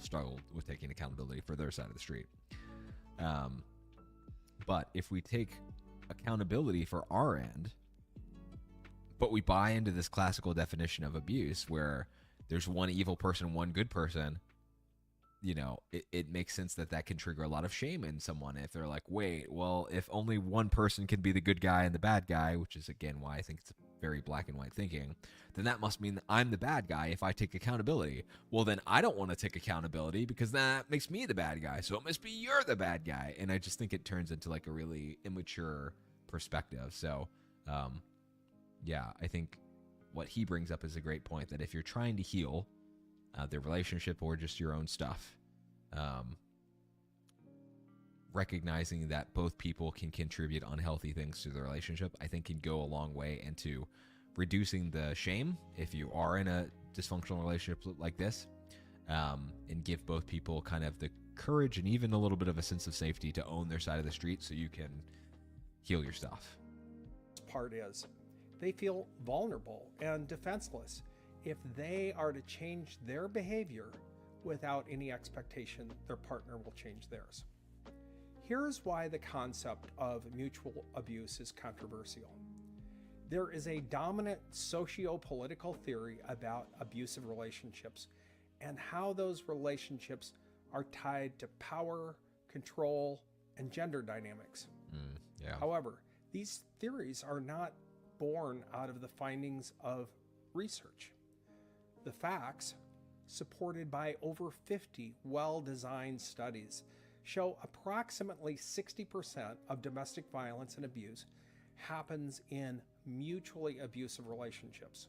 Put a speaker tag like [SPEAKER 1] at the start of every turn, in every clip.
[SPEAKER 1] struggled with taking accountability for their side of the street. But if we take accountability for our end, but we buy into this classical definition of abuse where there's one evil person, one good person, you know, it makes sense that can trigger a lot of shame in someone if they're like, wait, well, if only one person can be the good guy and the bad guy, which is, again, why I think it's very black and white thinking, then that must mean that I'm the bad guy if I take accountability. Well, then I don't want to take accountability because that makes me the bad guy. So it must be you're the bad guy. And I just think it turns into like a really immature perspective. So, yeah, I think what he brings up is a great point, that if you're trying to heal their relationship or just your own stuff, recognizing that both people can contribute unhealthy things to the relationship, I think can go a long way into reducing the shame if you are in a dysfunctional relationship like this, and give both people kind of the courage and even a little bit of a sense of safety to own their side of the street so you can heal your stuff.
[SPEAKER 2] Part is they feel vulnerable and defenseless if they are to change their behavior without any expectation their partner will change theirs. Here's why the concept of mutual abuse is controversial. There is a dominant socio-political theory about abusive relationships and how those relationships are tied to power, control, and gender dynamics.
[SPEAKER 1] Yeah.
[SPEAKER 2] However, these theories are not born out of the findings of research. The facts, supported by over 50 well-designed studies, show approximately 60% of domestic violence and abuse happens in mutually abusive relationships.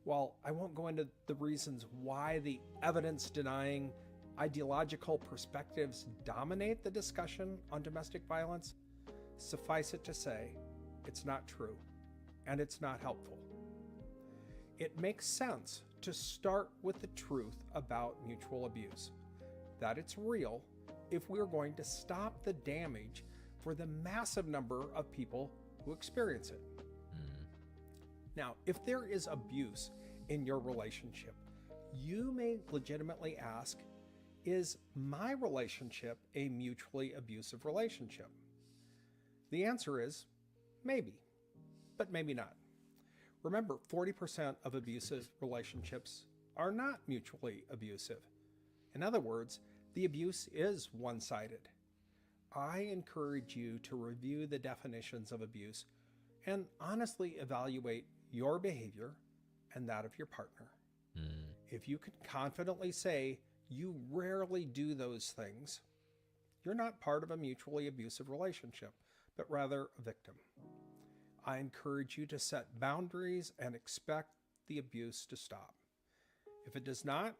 [SPEAKER 2] While I won't go into the reasons why the evidence-denying ideological perspectives dominate the discussion on domestic violence, suffice it to say, it's not true, and it's not helpful. It makes sense to start with the truth about mutual abuse, that it's real if we're going to stop the damage for the massive number of people who experience it. Now, if there is abuse in your relationship, you may legitimately ask, is my relationship a mutually abusive relationship? The answer is maybe, but maybe not. Remember, 40% of abusive relationships are not mutually abusive. In other words, the abuse is one-sided. I encourage you to review the definitions of abuse and honestly evaluate your behavior and that of your partner. If you can confidently say you rarely do those things, you're not part of a mutually abusive relationship, but rather a victim. I encourage you to set boundaries and expect the abuse to stop. If it does not,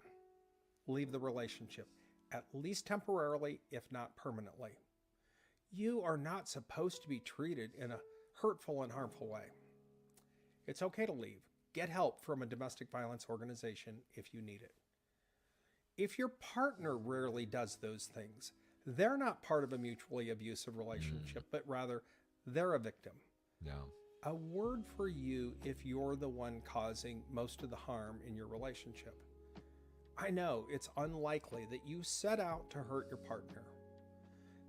[SPEAKER 2] leave the relationship, at least temporarily, if not permanently. You are not supposed to be treated in a hurtful and harmful way. It's okay to leave. Get help from a domestic violence organization if you need it. If your partner rarely does those things, they're not part of a mutually abusive relationship, but rather they're a victim.
[SPEAKER 1] Yeah.
[SPEAKER 2] A word for you if you're the one causing most of the harm in your relationship. I know it's unlikely that you set out to hurt your partner.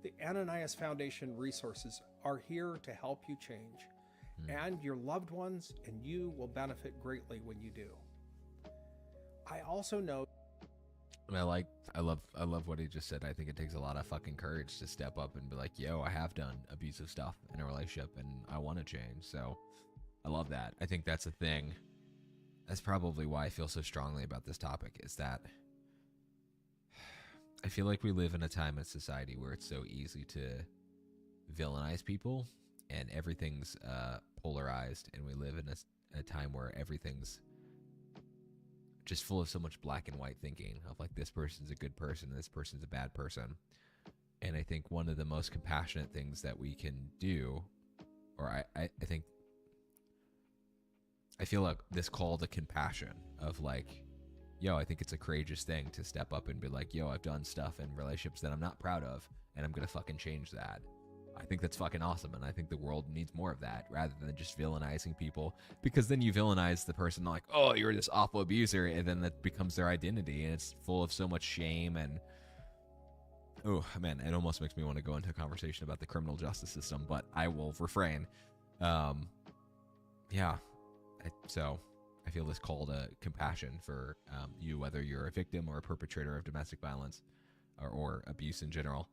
[SPEAKER 2] The Ananias Foundation resources are here to help you change, and your loved ones and you will benefit greatly when you do. I also know.
[SPEAKER 1] I love what he just said. I think it takes a lot of fucking courage to step up and be like, yo, I have done abusive stuff in a relationship and I want to change. So I love that. I think that's a thing. That's probably why I feel so strongly about this topic, is that I feel like we live in a time in society where it's so easy to villainize people and everything's polarized, and we live in a time where everything's just full of so much black and white thinking of like, this person's a good person, this person's a bad person. And I think one of the most compassionate things that we can do, or I think, I feel like this call to compassion of like, yo, I think it's a courageous thing to step up and be like, yo, I've done stuff in relationships that I'm not proud of, and I'm going to fucking change that. I think that's fucking awesome, and I think the world needs more of that rather than just villainizing people, because then you villainize the person like, oh, you're this awful abuser, and then that becomes their identity, and it's full of so much shame. And oh man, it almost makes me want to go into a conversation about the criminal justice system, but I will refrain. Yeah, so I feel this call to compassion for you, whether you're a victim or a perpetrator of domestic violence or abuse in general.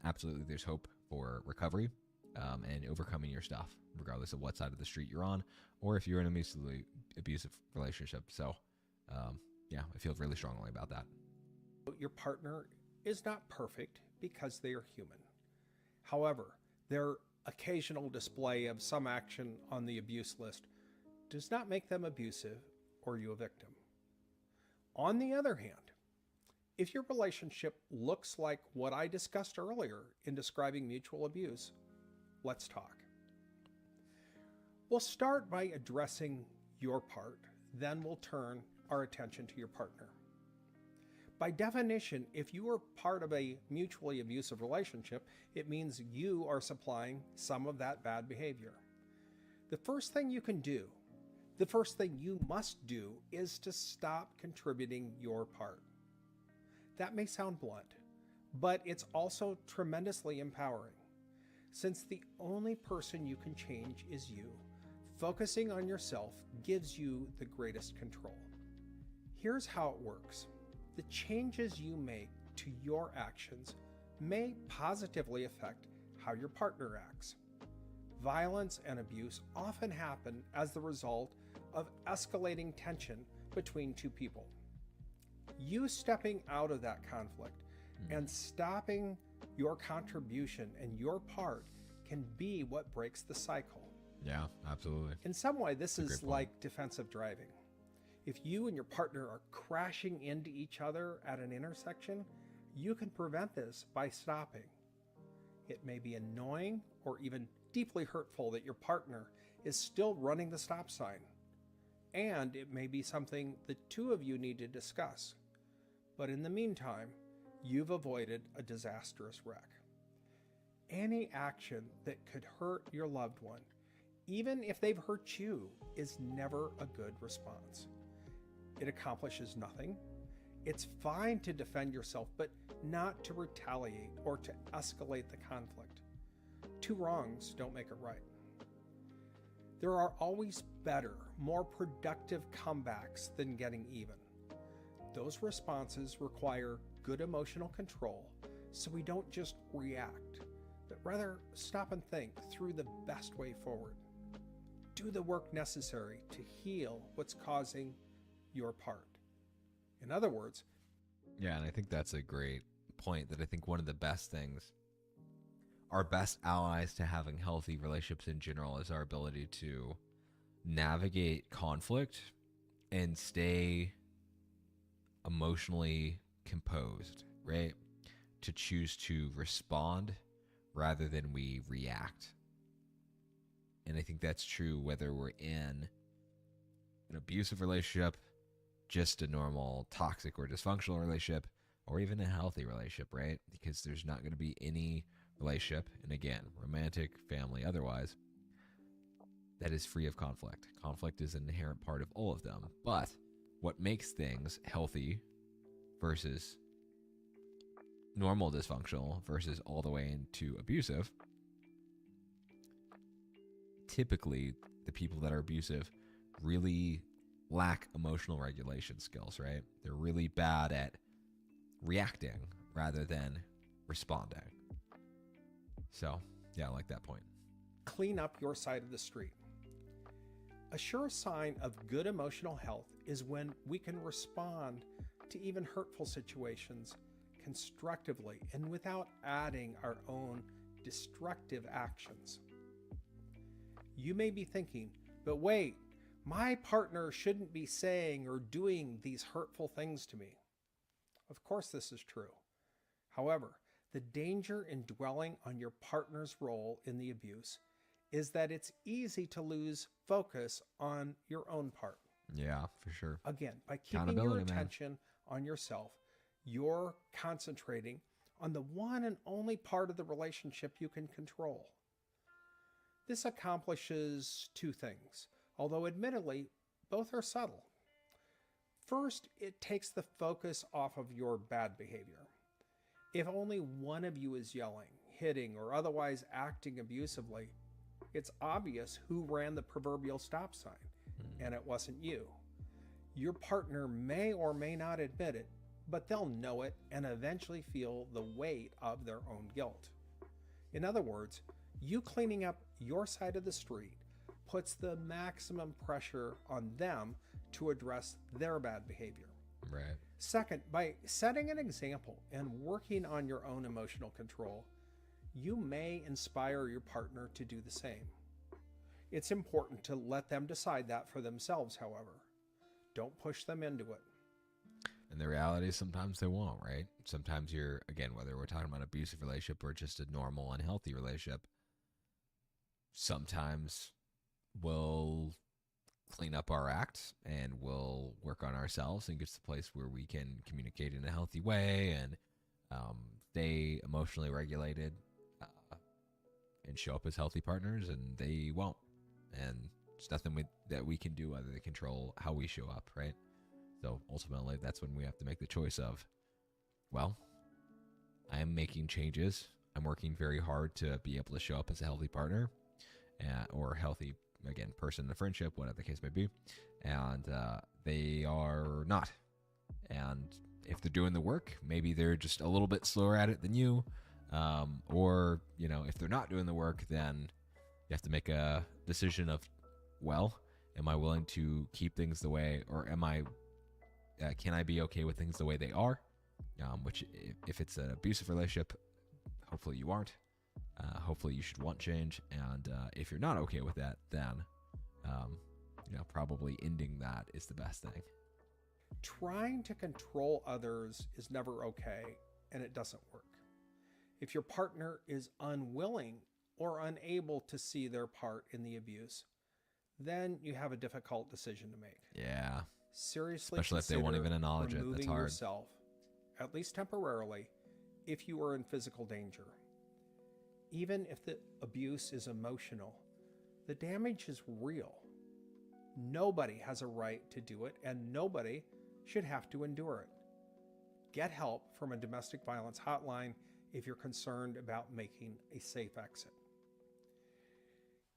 [SPEAKER 1] Absolutely, there's hope for recovery and overcoming your stuff, regardless of what side of the street you're on, or if you're in a mutually abusive relationship. So, yeah, I feel really strongly about that.
[SPEAKER 2] Your partner is not perfect because they are human. However, their occasional display of some action on the abuse list does not make them abusive or you a victim. On the other hand, if your relationship looks like what I discussed earlier in describing mutual abuse, let's talk. We'll start by addressing your part, then we'll turn our attention to your partner. By definition, if you are part of a mutually abusive relationship, it means you are supplying some of that bad behavior. The first thing you must do is to stop contributing your part. That may sound blunt, but it's also tremendously empowering. Since the only person you can change is you, focusing on yourself gives you the greatest control. Here's how it works. The changes you make to your actions may positively affect how your partner acts. Violence and abuse often happen as the result of escalating tension between two people. You stepping out of that conflict and stopping your contribution and your part can be what breaks the cycle.
[SPEAKER 1] Yeah, absolutely.
[SPEAKER 2] In some way, this is like defensive driving. If you and your partner are crashing into each other at an intersection, you can prevent this by stopping. It may be annoying or even deeply hurtful that your partner is still running the stop sign, and it may be something the two of you need to discuss. But in the meantime, you've avoided a disastrous wreck. Any action that could hurt your loved one, even if they've hurt you, is never a good response. It accomplishes nothing. It's fine to defend yourself, but not to retaliate or to escalate the conflict. Two wrongs don't make it right. There are always better, more productive comebacks than getting even. Those responses require good emotional control, so we don't just react, but rather stop and think through the best way forward. Do the work necessary to heal what's causing your part. In other words,
[SPEAKER 1] yeah, and I think that's a great point, that I think one of the best things, our best allies to having healthy relationships in general, is our ability to navigate conflict and stay emotionally composed, right? To choose to respond rather than we react. And I think that's true whether we're in an abusive relationship, just a normal toxic or dysfunctional relationship, or even a healthy relationship, right? Because there's not going to be any relationship, and again, romantic, family, otherwise, that is free of conflict. Conflict is an inherent part of all of them. But what makes things healthy versus normal dysfunctional versus all the way into abusive, typically the people that are abusive really lack emotional regulation skills, right? They're really bad at reacting rather than responding. So, yeah, I like that point.
[SPEAKER 2] Clean up your side of the street. A sure sign of good emotional health is when we can respond to even hurtful situations constructively and without adding our own destructive actions. You may be thinking, but wait, my partner shouldn't be saying or doing these hurtful things to me. Of course, this is true. However, the danger in dwelling on your partner's role in the abuse is that it's easy to lose focus on your own part.
[SPEAKER 1] Yeah, for sure.
[SPEAKER 2] Again, by keeping your attention on yourself, you're concentrating on the one and only part of the relationship you can control. This accomplishes two things, although admittedly, both are subtle. First, it takes the focus off of your bad behavior. If only one of you is yelling, hitting, or otherwise acting abusively, it's obvious who ran the proverbial stop sign, and it wasn't you. Your partner may or may not admit it, but they'll know it and eventually feel the weight of their own guilt. In other words, you cleaning up your side of the street puts the maximum pressure on them to address their bad behavior.
[SPEAKER 1] Right.
[SPEAKER 2] Second, by setting an example and working on your own emotional control, you may inspire your partner to do the same. It's important to let them decide that for themselves, however. Don't push them into it.
[SPEAKER 1] And the reality is sometimes they won't, right? Sometimes you're, again, whether we're talking about abusive relationship or just a normal, unhealthy relationship, sometimes we'll clean up our act and we'll work on ourselves and get to the place where we can communicate in a healthy way and stay emotionally regulated and show up as healthy partners, and they won't. And there's nothing that we can do other than control how we show up, right? So ultimately, that's when we have to make the choice of, well, I am making changes. I'm working very hard to be able to show up as a healthy partner or healthy, again, person in a friendship, whatever the case may be. And they are not. And if they're doing the work, maybe they're just a little bit slower at it than you. Or, you know, if they're not doing the work, then you have to make a decision of, well, am I willing to keep things the way, or can I be okay with things the way they are? Which, if it's an abusive relationship, hopefully you aren't. Hopefully you should want change. And if you're not okay with that, then, probably ending that is the best thing.
[SPEAKER 2] Trying to control others is never okay, and it doesn't work. If your partner is unwilling or unable to see their part in the abuse, then you have a difficult decision to make.
[SPEAKER 1] Yeah.
[SPEAKER 2] Seriously,
[SPEAKER 1] especially if they won't even acknowledge it. That's hard.
[SPEAKER 2] Yourself, at least temporarily, if you are in physical danger. Even if the abuse is emotional, the damage is real. Nobody has a right to do it, and nobody should have to endure it. Get help from a domestic violence hotline if you're concerned about making a safe exit.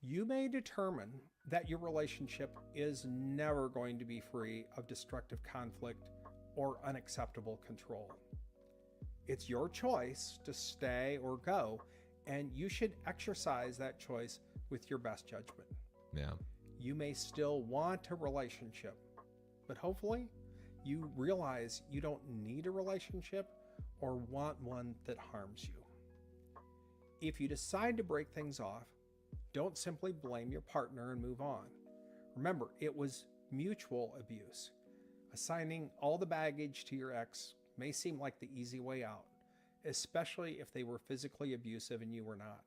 [SPEAKER 2] You may determine that your relationship is never going to be free of destructive conflict or unacceptable control. It's your choice to stay or go, and you should exercise that choice with your best judgment.
[SPEAKER 1] Yeah.
[SPEAKER 2] You may still want a relationship, but hopefully you realize you don't need a relationship or want one that harms you. If you decide to break things off, don't simply blame your partner and move on. Remember, it was mutual abuse. Assigning all the baggage to your ex may seem like the easy way out, especially if they were physically abusive and you were not.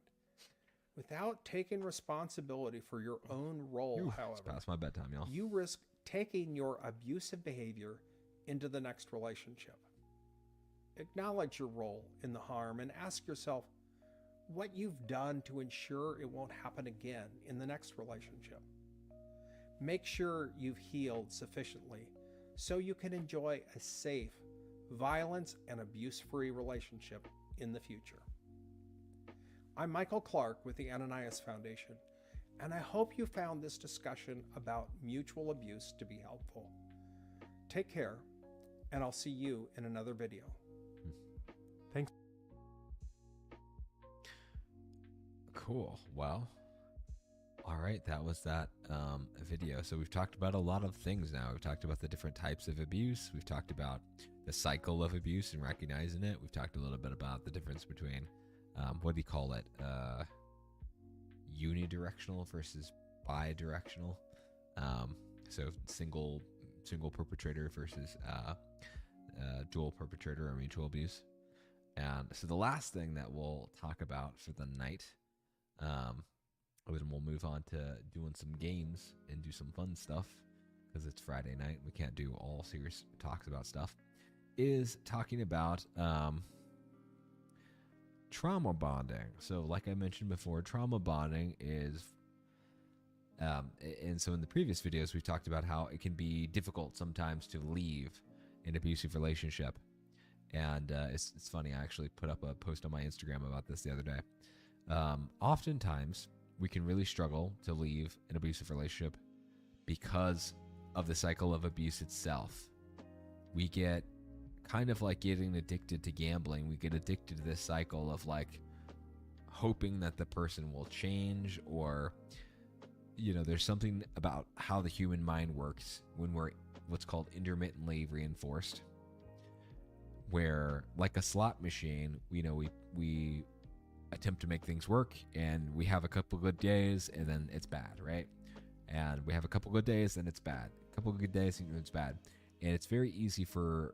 [SPEAKER 2] Without taking responsibility for your own role, however,
[SPEAKER 1] it's past my bedtime, y'all.
[SPEAKER 2] You risk taking your abusive behavior into the next relationship. Acknowledge your role in the harm and ask yourself what you've done to ensure it won't happen again in the next relationship. Make sure you've healed sufficiently so you can enjoy a safe, violence and abuse-free relationship in the future. I'm Michael Clark with the Ananias Foundation, and I hope you found this discussion about mutual abuse to be helpful. Take care, and I'll see you in another video. Thanks.
[SPEAKER 1] Cool. Well, all right. That was that video. So we've talked about a lot of things now. We've talked about the different types of abuse. We've talked about the cycle of abuse and recognizing it. We've talked a little bit about the difference between, what do you call it? Unidirectional versus bidirectional. So single perpetrator versus dual perpetrator or mutual abuse. And so the last thing that we'll talk about for the night, we'll move on to doing some games and do some fun stuff because it's Friday night. We can't do all serious talks about stuff. Is talking about trauma bonding. So like I mentioned before, trauma bonding is and so in the previous videos we've talked about how it can be difficult sometimes to leave an abusive relationship. And it's funny, I actually put up a post on my Instagram about this the other day. Oftentimes we can really struggle to leave an abusive relationship because of the cycle of abuse itself. We get kind of like getting addicted to gambling. We get addicted to this cycle of like hoping that the person will change, or there's something about how the human mind works when we're what's called intermittently reinforced, where like a slot machine, we attempt to make things work, and we have a couple good days and then it's bad, right? And we have a couple good days and it's bad, a couple good days and it's bad. And it's very easy for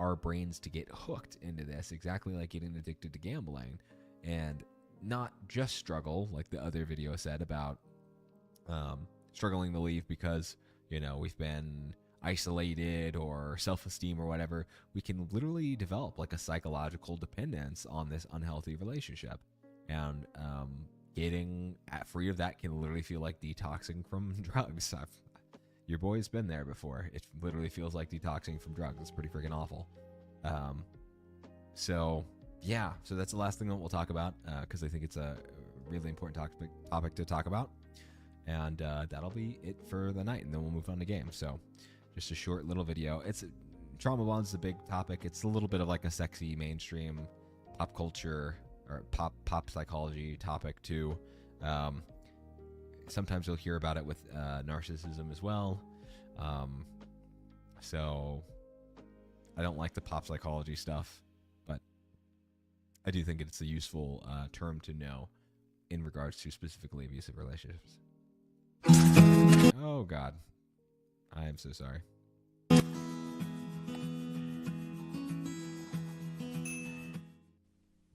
[SPEAKER 1] our brains to get hooked into this, exactly like getting addicted to gambling, and not just struggle like the other video said about struggling to leave because we've been isolated or self-esteem or whatever. We can literally develop like a psychological dependence on this unhealthy relationship, and getting free of that can literally feel like detoxing from drugs. Your boy's been there before. It literally feels like detoxing from drugs. It's pretty freaking awful. So that's the last thing that we'll talk about, because I think it's a really important topic to talk about. And that'll be it for the night, and then we'll move on to games. So just a short little video. Trauma bonds is a big topic. It's a little bit of like a sexy mainstream pop culture or pop psychology topic too. Sometimes you'll hear about it with narcissism as well. So I don't like the pop psychology stuff, but I do think it's a useful term to know in regards to specifically abusive relationships. Oh God, I am so sorry.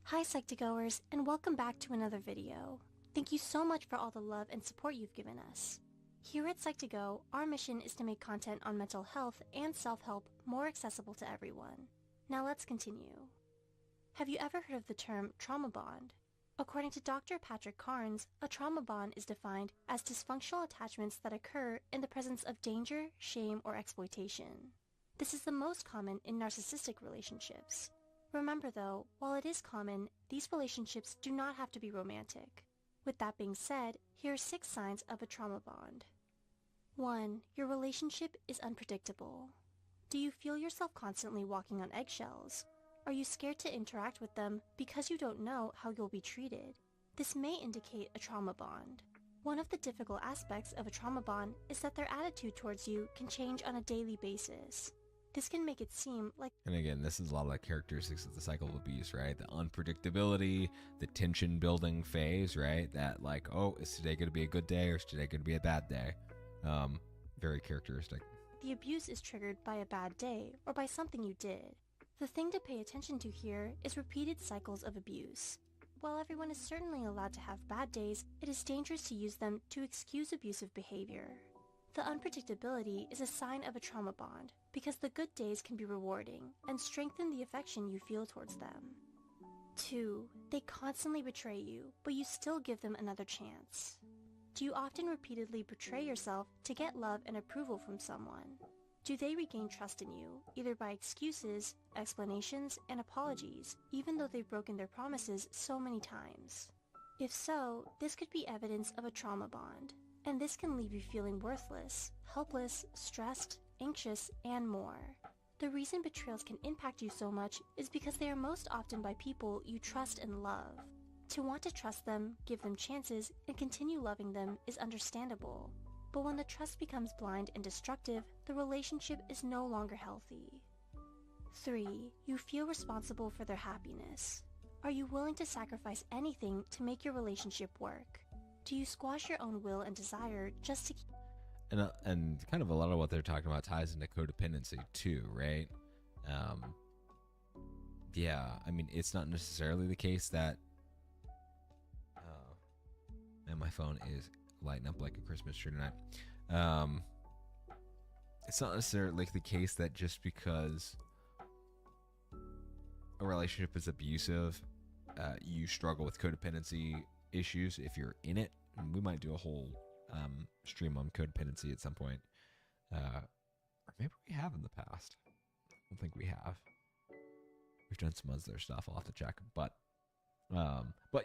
[SPEAKER 3] Hi Psych2Goers, and welcome back to another video. Thank you so much for all the love and support you've given us. Here at Psych2Go, our mission is to make content on mental health and self-help more accessible to everyone. Now let's continue. Have you ever heard of the term trauma bond? According to Dr. Patrick Carnes, a trauma bond is defined as dysfunctional attachments that occur in the presence of danger, shame, or exploitation. This is the most common in narcissistic relationships. Remember though, while it is common, these relationships do not have to be romantic. With that being said, here are 6 signs of a trauma bond. 1. Your relationship is unpredictable. Do you feel yourself constantly walking on eggshells? Are you scared to interact with them because you don't know how you'll be treated? This may indicate a trauma bond. One of the difficult aspects of a trauma bond is that their attitude towards you can change on a daily basis. This can make it seem like...
[SPEAKER 1] And again, this is a lot of the characteristics of the cycle of abuse, right? The unpredictability, the tension building phase, right? That like, oh, is today going to be a good day or is today going to be a bad day? Very characteristic.
[SPEAKER 3] The abuse is triggered by a bad day or by something you did. The thing to pay attention to here is repeated cycles of abuse. While everyone is certainly allowed to have bad days, it is dangerous to use them to excuse abusive behavior. The unpredictability is a sign of a trauma bond because the good days can be rewarding and strengthen the affection you feel towards them. 2. They constantly betray you, but you still give them another chance. Do you often repeatedly betray yourself to get love and approval from someone? Do they regain trust in you, either by excuses, explanations, and apologies, even though they've broken their promises so many times? If so, this could be evidence of a trauma bond, and this can leave you feeling worthless, helpless, stressed, anxious, and more. The reason betrayals can impact you so much is because they are most often by people you trust and love. To want to trust them, give them chances, and continue loving them is understandable. But when the trust becomes blind and destructive, the relationship is no longer healthy. 3. You feel responsible for their happiness. Are you willing to sacrifice anything to make your relationship work? Do you squash your own will and desire just to keep...
[SPEAKER 1] And kind of a lot of what they're talking about ties into codependency too, right? Yeah, I mean, it's not necessarily the case that... and my phone is lighting up like a Christmas tree tonight. It's not necessarily the case that just because a relationship is abusive, you struggle with codependency issues if you're in it. And we might do a whole stream on codependency at some point. Or maybe we have in the past. I don't think we have. We've done some other stuff. I'll have to check. But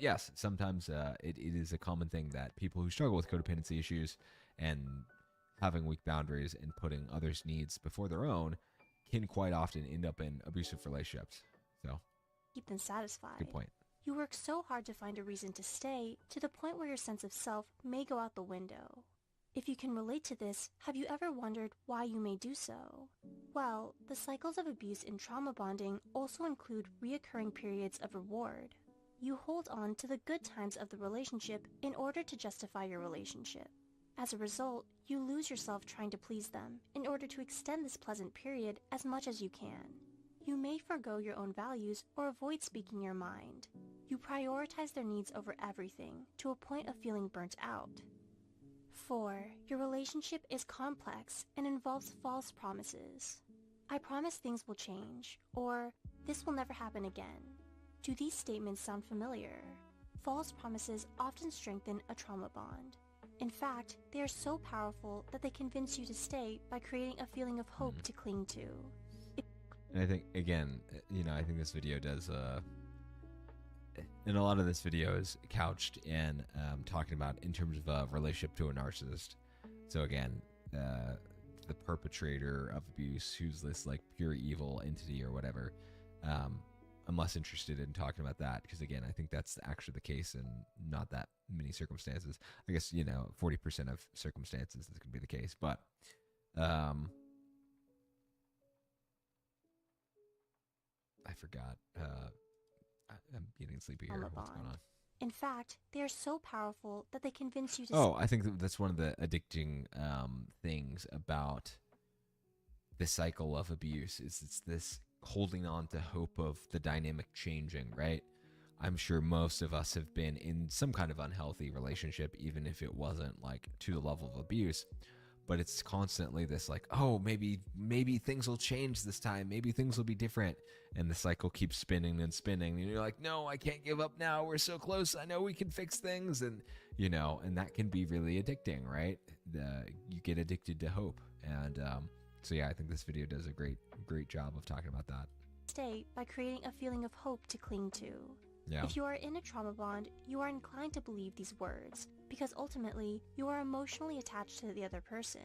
[SPEAKER 1] yes, sometimes it is a common thing that people who struggle with codependency issues and having weak boundaries and putting others' needs before their own can quite often end up in abusive relationships. So
[SPEAKER 3] Keep them satisfied.
[SPEAKER 1] good point.
[SPEAKER 3] You work so hard to find a reason to stay, to the point where your sense of self may go out the window. If you can relate to this, have you ever wondered why you may do so? Well, the cycles of abuse in trauma bonding also include reoccurring periods of reward. You hold on to the good times of the relationship in order to justify your relationship. As a result, you lose yourself trying to please them in order to extend this pleasant period as much as you can. You may forego your own values or avoid speaking your mind. You prioritize their needs over everything to a point of feeling burnt out. 4. Your relationship is complex and involves false promises. I promise things will change, or this will never happen again. Do these statements sound familiar? False promises often strengthen a trauma bond. In fact, they are so powerful that they convince you to stay by creating a feeling of hope to cling to.
[SPEAKER 1] And I think, again, I think this video does, and a lot of this video is couched in talking about in terms of a relationship to a narcissist. So again, the perpetrator of abuse, who's this like pure evil entity or whatever, I'm less interested in talking about that because, again, I think that's actually the case in not that many circumstances. I guess, 40% of circumstances this could be the case. But I forgot. I'm getting sleepy here. What's going on?
[SPEAKER 3] In fact, they are so powerful that they convince you to...
[SPEAKER 1] Oh, I think that's one of the addicting things about the cycle of abuse is it's this holding on to hope of the dynamic changing, right? I'm sure most of us have been in some kind of unhealthy relationship, even if it wasn't like to the level of abuse. But it's constantly this like, oh, maybe things will change this time. Maybe things will be different. And the cycle keeps spinning and spinning. And you're like, no, I can't give up now. We're so close. I know we can fix things. And, and that can be really addicting, right? You get addicted to hope. And so, yeah, I think this video does a great job of talking about that.
[SPEAKER 3] Stay by creating a feeling of hope to cling to.
[SPEAKER 1] Yeah.
[SPEAKER 3] If you are in a trauma bond, you are inclined to believe these words, because ultimately, you are emotionally attached to the other person.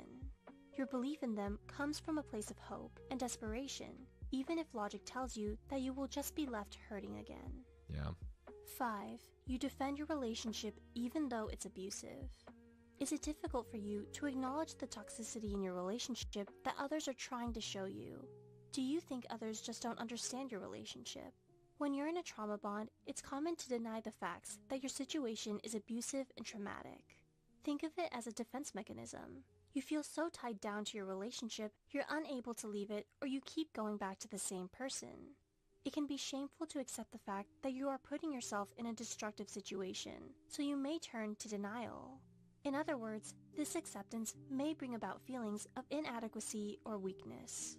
[SPEAKER 3] Your belief in them comes from a place of hope and desperation, even if logic tells you that you will just be left hurting again.
[SPEAKER 1] Yeah.
[SPEAKER 3] 5. You defend your relationship even though it's abusive. Is it difficult for you to acknowledge the toxicity in your relationship that others are trying to show you? Do you think others just don't understand your relationship? When you're in a trauma bond, it's common to deny the facts that your situation is abusive and traumatic. Think of it as a defense mechanism. You feel so tied down to your relationship, you're unable to leave it, or you keep going back to the same person. It can be shameful to accept the fact that you are putting yourself in a destructive situation, so you may turn to denial. In other words, this acceptance may bring about feelings of inadequacy or weakness.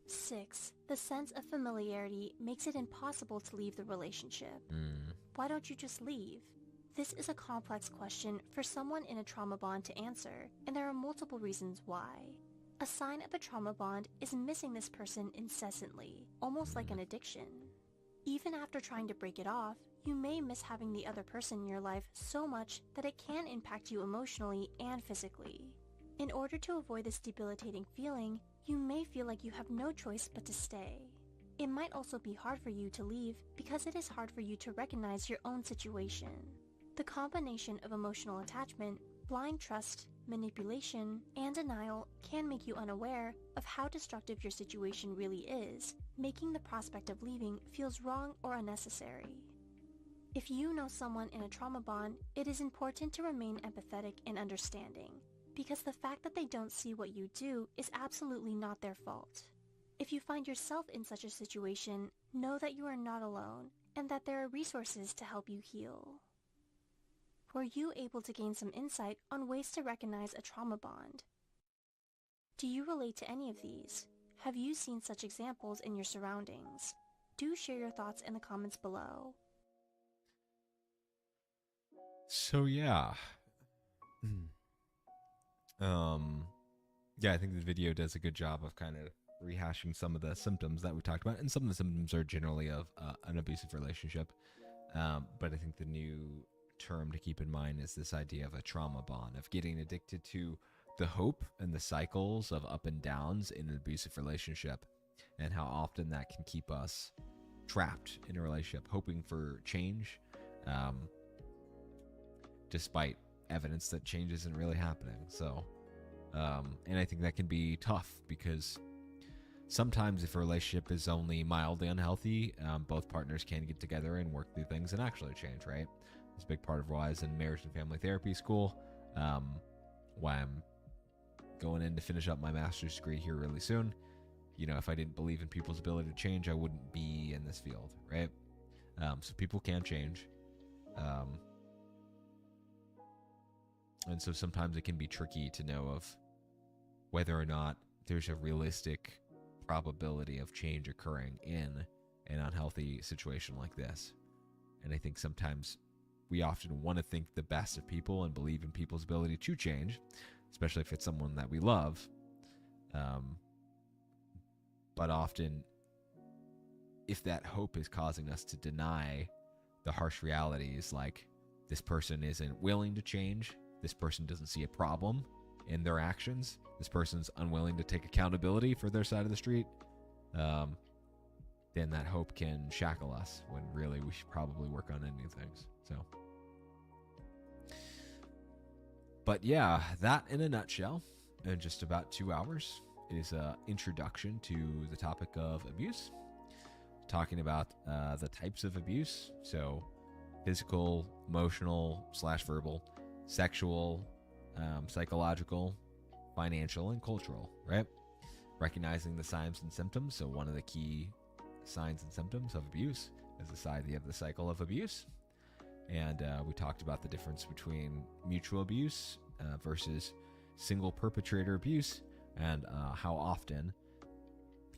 [SPEAKER 3] 6. The sense of familiarity makes it impossible to leave the relationship. Why don't you just leave? This is a complex question for someone in a trauma bond to answer, and there are multiple reasons why. A sign of a trauma bond is missing this person incessantly, almost like an addiction. Even after trying to break it off, you may miss having the other person in your life so much that it can impact you emotionally and physically. In order to avoid this debilitating feeling, you may feel like you have no choice but to stay. It might also be hard for you to leave because it is hard for you to recognize your own situation. The combination of emotional attachment, blind trust, manipulation, and denial can make you unaware of how destructive your situation really is, making the prospect of leaving feels wrong or unnecessary. If you know someone in a trauma bond, it is important to remain empathetic and understanding, because the fact that they don't see what you do is absolutely not their fault. If you find yourself in such a situation, know that you are not alone and that there are resources to help you heal. Were you able to gain some insight on ways to recognize a trauma bond? Do you relate to any of these? Have you seen such examples in your surroundings? Do share your thoughts in the comments below.
[SPEAKER 1] So yeah. Yeah, I think the video does a good job of kind of rehashing some of the symptoms that we talked about, and some of the symptoms are generally of an abusive relationship. But I think the new term to keep in mind is this idea of a trauma bond, of getting addicted to the hope and the cycles of up and downs in an abusive relationship, and how often that can keep us trapped in a relationship, hoping for change, despite evidence that change isn't really happening. So, and I think that can be tough because sometimes if a relationship is only mildly unhealthy, both partners can get together and work through things and actually change, right? It's a big part of why I was in marriage and family therapy school, why I'm going in to finish up my master's degree here really soon. You know, if I didn't believe in people's ability to change, I wouldn't be in this field, right? So people can change. And so sometimes it can be tricky to know of whether or not there's a realistic probability of change occurring in an unhealthy situation like this. And I think sometimes we often want to think the best of people and believe in people's ability to change, especially if it's someone that we love. But often, if that hope is causing us to deny the harsh realities, like this person isn't willing to change, this person doesn't see a problem in their actions, this person's unwilling to take accountability for their side of the street, then that hope can shackle us when really we should probably work on ending things. So, but yeah, that in a nutshell, in just about 2 hours, is an introduction to the topic of abuse, talking about the types of abuse. So physical, emotional / verbal, sexual, psychological, financial, and cultural, right? Recognizing the signs and symptoms. So one of the key signs and symptoms of abuse is the idea of the cycle of abuse. And we talked about the difference between mutual abuse versus single perpetrator abuse, and how often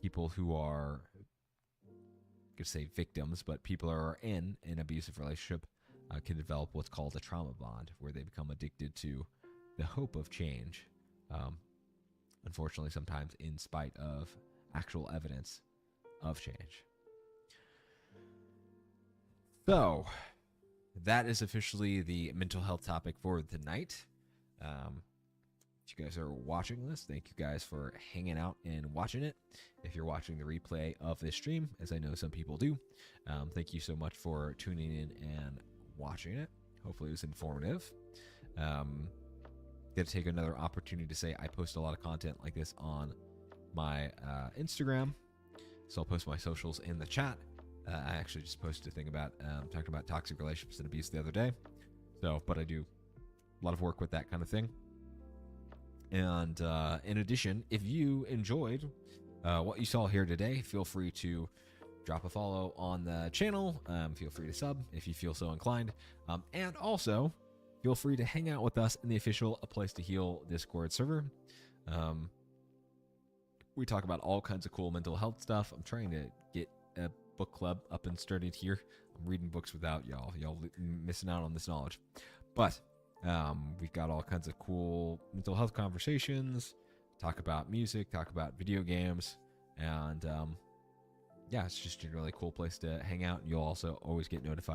[SPEAKER 1] people who are, I could say victims, but people who are in an abusive relationship can develop what's called a trauma bond, where they become addicted to the hope of change. Unfortunately, sometimes in spite of actual evidence of change. So, that is officially the mental health topic for tonight. If you guys are watching this, thank you guys for hanging out and watching it. If you're watching the replay of this stream, as I know some people do, thank you so much for tuning in and watching it. Hopefully it was informative. Gonna take another opportunity to say I post a lot of content like this on my Instagram, so I'll post my socials in the chat. I actually just posted a thing about talking about toxic relationships and abuse the other day. So, but I do a lot of work with that kind of thing. And in addition, if you enjoyed what you saw here today, feel free to drop a follow on the channel. Feel free to sub if you feel so inclined. And also, feel free to hang out with us in the official A Place to Heal Discord server. We talk about all kinds of cool mental health stuff. I'm trying to get a book club up and started here. I'm reading books without y'all. Y'all missing out on this knowledge. But we've got all kinds of cool mental health conversations, talk about music, talk about video games, and yeah, it's just a really cool place to hang out. You'll also always get notified